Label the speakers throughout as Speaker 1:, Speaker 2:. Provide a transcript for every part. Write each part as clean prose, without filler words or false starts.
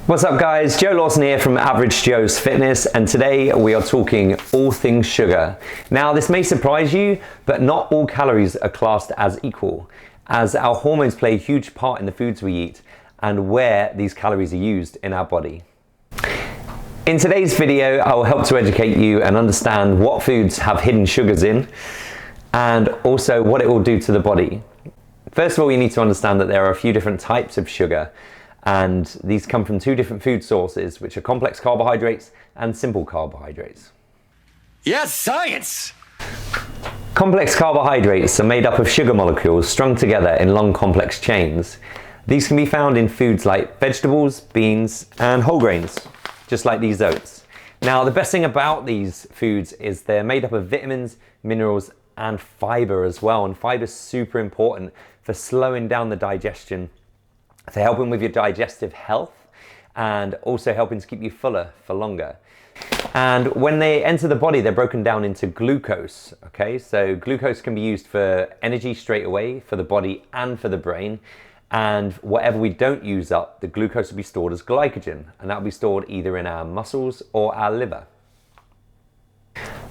Speaker 1: What's up guys, Joe Lawson here from Average Joe's Fitness, and today we are talking all things sugar. Now this may surprise you, but not all calories are classed as equal, as our hormones play a huge part in the foods we eat and where these calories are used in our body. In today's video, I will help to educate you and understand what foods have hidden sugars in, and also what it will do to the body. First of all, you need to understand that there are a few different types of sugar, and these come from two different food sources, which are complex carbohydrates and simple carbohydrates.
Speaker 2: Yes, science!
Speaker 1: Complex carbohydrates are made up of sugar molecules strung together in long complex chains. These can be found in foods like vegetables, beans, and whole grains, just like these oats. Now, the best thing about these foods is they're made up of vitamins, minerals, and fiber as well. And fiber is super important for slowing down the digestion, for helping with your digestive health, and also helping to keep you fuller for longer. And when they enter the body, they're broken down into glucose, okay? So glucose can be used for energy straight away, for the body and for the brain. And whatever we don't use up, the glucose will be stored as glycogen, and that will be stored either in our muscles or our liver.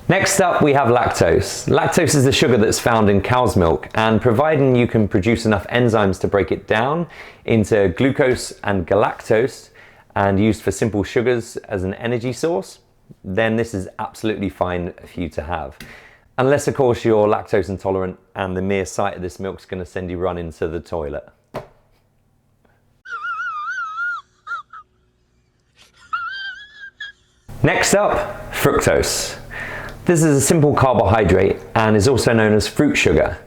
Speaker 1: Next up, we have lactose. Lactose is the sugar that's found in cow's milk, and providing you can produce enough enzymes to break it down into glucose and galactose and used for simple sugars as an energy source, then this is absolutely fine for you to have. Unless, of course, you're lactose intolerant and the mere sight of this milk is going to send you running to the toilet. Next up, fructose. This is a simple carbohydrate and is also known as fruit sugar.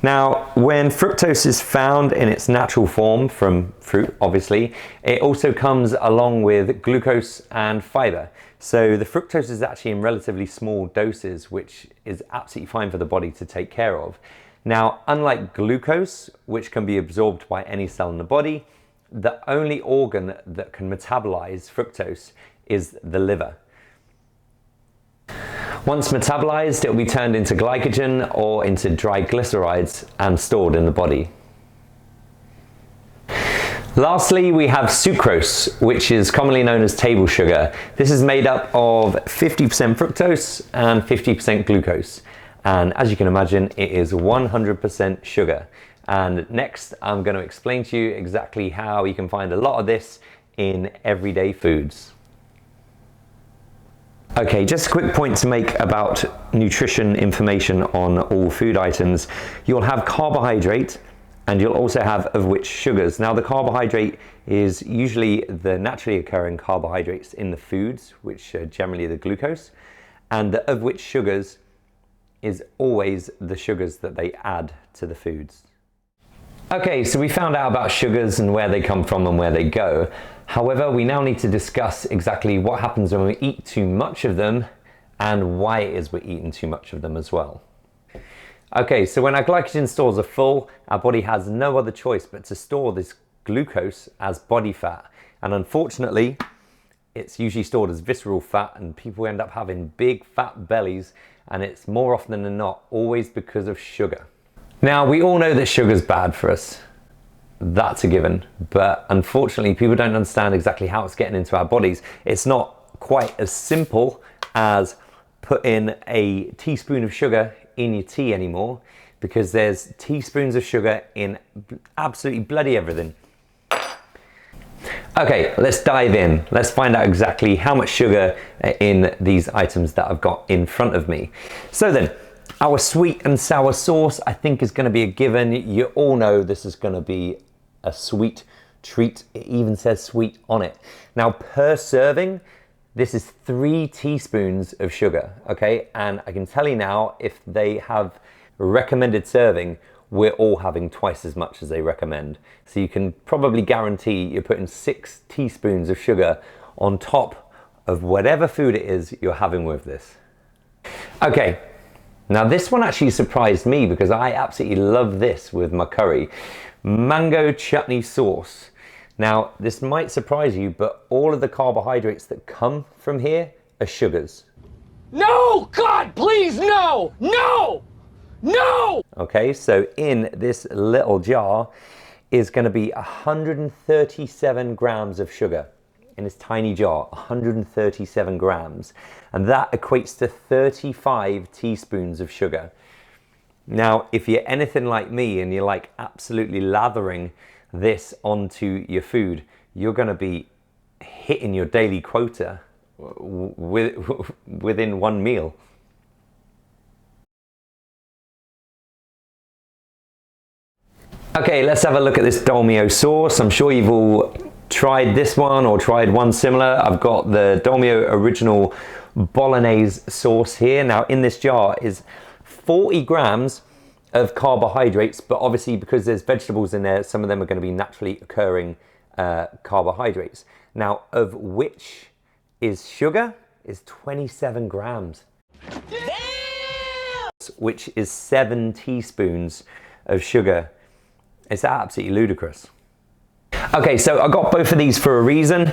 Speaker 1: Now, when fructose is found in its natural form from fruit, obviously, it also comes along with glucose and fiber. So the fructose is actually in relatively small doses, which is absolutely fine for the body to take care of. Now, unlike glucose, which can be absorbed by any cell in the body, the only organ that can metabolize fructose is the liver. Once metabolized, it will be turned into glycogen or into dry glycerides and stored in the body. Lastly, we have sucrose, which is commonly known as table sugar. This is made up of 50% fructose and 50% glucose. And as you can imagine, it is 100% sugar. And next, I'm going to explain to you exactly how you can find a lot of this in everyday foods. Okay, just a quick point to make about nutrition information on all food items. You'll have carbohydrate and you'll also have of which sugars. Now, the carbohydrate is usually the naturally occurring carbohydrates in the foods, which are generally the glucose, and the of which sugars is always the sugars that they add to the foods. Okay, so we found out about sugars and where they come from and where they go. However, we now need to discuss exactly what happens when we eat too much of them and why it is we're eating too much of them as well. Okay, so when our glycogen stores are full, our body has no other choice but to store this glucose as body fat. And unfortunately, it's usually stored as visceral fat, and people end up having big fat bellies, and it's more often than not always because of sugar. Now, we all know that sugar's bad for us. That's a given, but unfortunately people don't understand exactly how it's getting into our bodies. It's not quite as simple as put in a teaspoon of sugar in your tea anymore, because there's teaspoons of sugar in absolutely bloody everything. Okay, let's dive in. Let's find out exactly how much sugar in these items that I've got in front of me. So then, our sweet and sour sauce, I think, is going to be a given. You all know this is going to be a sweet treat. It even says sweet on it. Now, per serving, this is 3 teaspoons of sugar, okay? And I can tell you now, if they have recommended serving, we're all having twice as much as they recommend. So you can probably guarantee you're putting 6 teaspoons of sugar on top of whatever food it is you're having with this. Okay. Now this one actually surprised me because I absolutely love this with my curry. Mango chutney sauce. Now this might surprise you, but all of the carbohydrates that come from here are sugars.
Speaker 2: No! God, please, no! No! No!
Speaker 1: Okay, so in this little jar is going to be 137 grams of sugar. in this tiny jar, 137 grams, and that equates to 35 teaspoons of sugar. Now, if you're anything like me and you're like absolutely lathering this onto your food, you're going to be hitting your daily quota within one meal. Okay, let's have a look at this Dolmio sauce. I'm sure you've all tried this one or tried one similar. I've got the Dolmio original bolognese sauce here. Now in this jar is 40 grams of carbohydrates, but obviously because there's vegetables in there, some of them are going to be naturally occurring carbohydrates. Now, of which is sugar is 27 grams. Damn! Which is 7 teaspoons of sugar. It's absolutely ludicrous. Okay, so I got both of these for a reason,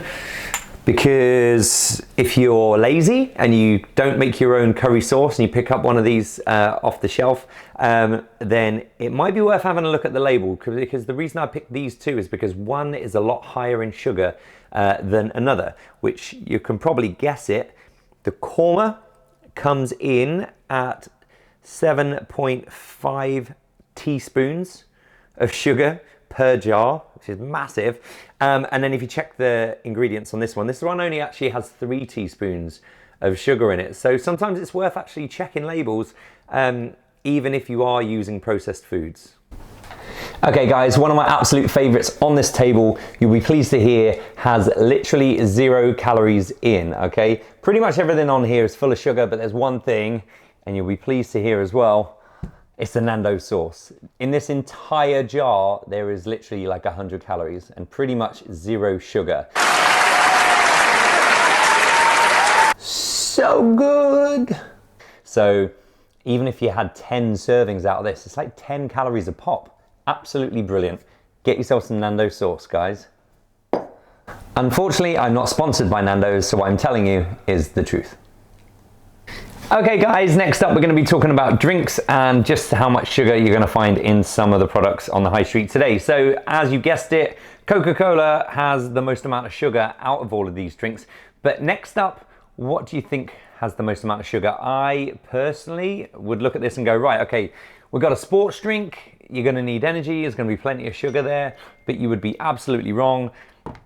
Speaker 1: because if you're lazy and you don't make your own curry sauce and you pick up one of these off the shelf, then it might be worth having a look at the label, because the reason I picked these two is because one is a lot higher in sugar than another, which you can probably guess it. The Korma comes in at 7.5 teaspoons of sugar per jar, which is massive. And then if you check the ingredients on this one only actually has 3 teaspoons of sugar in it. So sometimes it's worth actually checking labels, even if you are using processed foods. Okay guys, one of my absolute favorites on this table, you'll be pleased to hear, has literally 0 calories in, okay? Pretty much everything on here is full of sugar, but there's one thing, and you'll be pleased to hear as well, it's the Nando's sauce. In this entire jar, there is literally like 100 calories and pretty much 0 sugar. So good. So even if you had 10 servings out of this, it's like 10 calories a pop. Absolutely brilliant. Get yourself some Nando's sauce, guys. Unfortunately, I'm not sponsored by Nando's, so what I'm telling you is the truth. Okay guys, next up we're going to be talking about drinks and just how much sugar you're going to find in some of the products on the high street today. So as you guessed it, Coca-Cola has the most amount of sugar out of all of these drinks. But next up, what do you think has the most amount of sugar? I personally would look at this and go, right, okay, we've got a sports drink, you're going to need energy, there's going to be plenty of sugar there, but you would be absolutely wrong.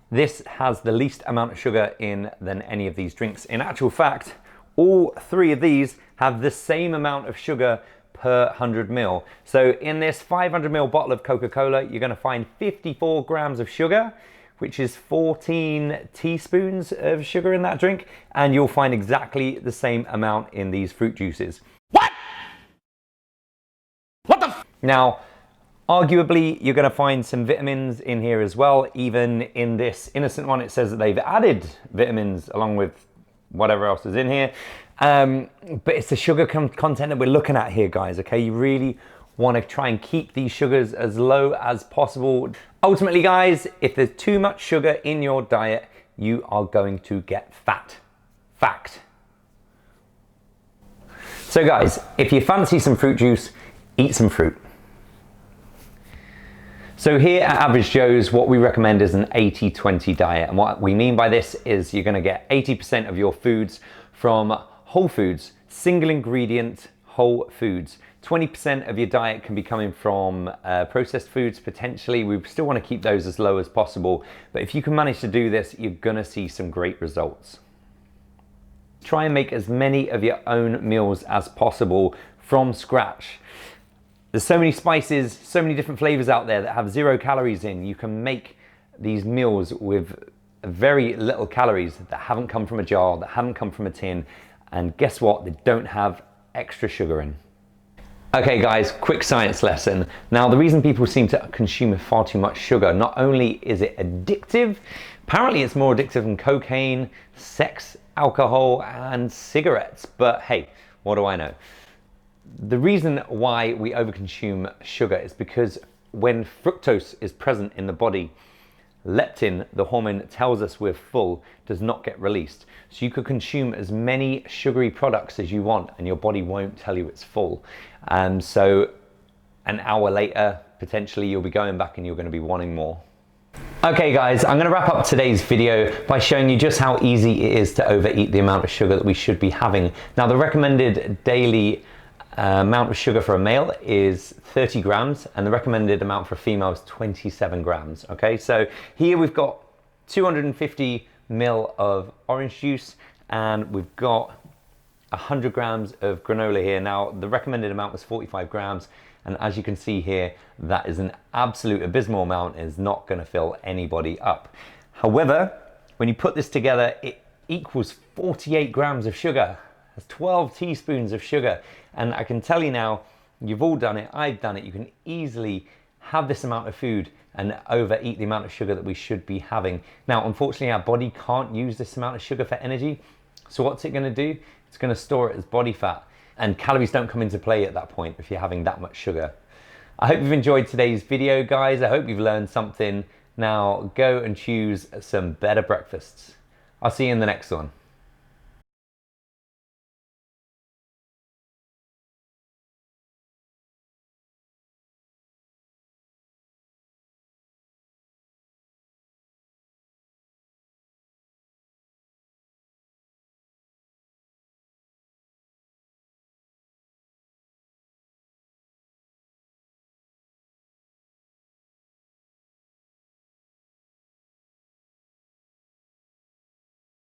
Speaker 1: This has the least amount of sugar in than any of these drinks. In actual fact, all 3 of these have the same amount of sugar per 100 ml. So in this 500 ml bottle of Coca-Cola, you're going to find 54 grams of sugar, which is 14 teaspoons of sugar in that drink, and you'll find exactly the same amount in these fruit juices.
Speaker 2: What? What the f?
Speaker 1: Now, arguably, you're going to find some vitamins in here as well. Even in this innocent one, it says that they've added vitamins along with whatever else is in here. But it's the sugar content that we're looking at here, guys, okay? You really want to try and keep these sugars as low as possible. Ultimately, guys, if there's too much sugar in your diet, you are going to get fat. Fact. So guys, if you fancy some fruit juice, eat some fruit. So here at Average Joe's, what we recommend is an 80-20 diet. And what we mean by this is you're gonna get 80% of your foods from whole foods, single ingredient whole foods. 20% of your diet can be coming from processed foods, potentially. We still wanna keep those as low as possible. But if you can manage to do this, you're gonna see some great results. Try and make as many of your own meals as possible from scratch. There's so many spices, so many different flavors out there that have 0 calories in. You can make these meals with very little calories that haven't come from a jar, that haven't come from a tin, and guess what? They don't have extra sugar in. Okay guys, quick science lesson. Now the reason people seem to consume far too much sugar, not only is it addictive, apparently it's more addictive than cocaine, sex, alcohol, and cigarettes. But hey, what do I know? The reason why we overconsume sugar is because when fructose is present in the body, leptin, the hormone that tells us we're full, does not get released. So you could consume as many sugary products as you want and your body won't tell you it's full. So an hour later, potentially you'll be going back and you're going to be wanting more. Okay guys, I'm going to wrap up today's video by showing you just how easy it is to overeat the amount of sugar that we should be having. Now the recommended daily amount of sugar for a male is 30 grams and the recommended amount for a female is 27 grams. Okay, so here we've got 250 ml of orange juice and we've got 100 grams of granola here. Now the recommended amount was 45 grams. And as you can see here, that is an absolute abysmal amount. It is not going to fill anybody up. However, when you put this together, it equals 48 grams of sugar. That's 12 teaspoons of sugar. And I can tell you now, you've all done it, I've done it, you can easily have this amount of food and overeat the amount of sugar that we should be having. Now, unfortunately, our body can't use this amount of sugar for energy. So what's it going to do? It's going to store it as body fat. And calories don't come into play at that point if you're having that much sugar. I hope you've enjoyed today's video, guys. I hope you've learned something. Now go and choose some better breakfasts. I'll see you in the next one.